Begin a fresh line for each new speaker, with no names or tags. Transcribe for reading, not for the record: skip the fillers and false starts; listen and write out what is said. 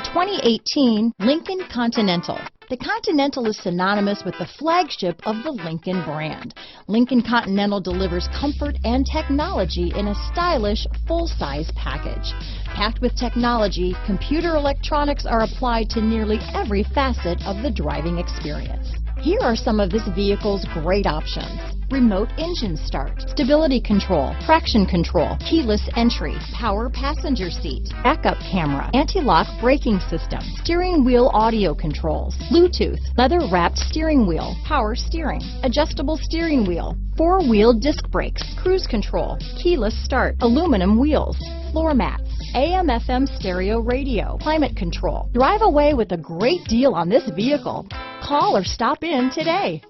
2018 Lincoln Continental. The Continental is synonymous with the flagship of the Lincoln brand. Lincoln Continental delivers comfort and technology in a stylish, full-size package. Packed with technology, computer electronics are applied to nearly every facet of the driving experience. Here are some of this vehicle's great options: remote engine start, stability control, traction control, keyless entry, power passenger seat, backup camera, anti-lock braking system, steering wheel audio controls, Bluetooth, leather-wrapped steering wheel, power steering, adjustable steering wheel, four-wheel disc brakes, cruise control, keyless start, aluminum wheels, floor mats, AM/FM stereo radio, climate control. Drive away with a great deal on this vehicle. Call or stop in today.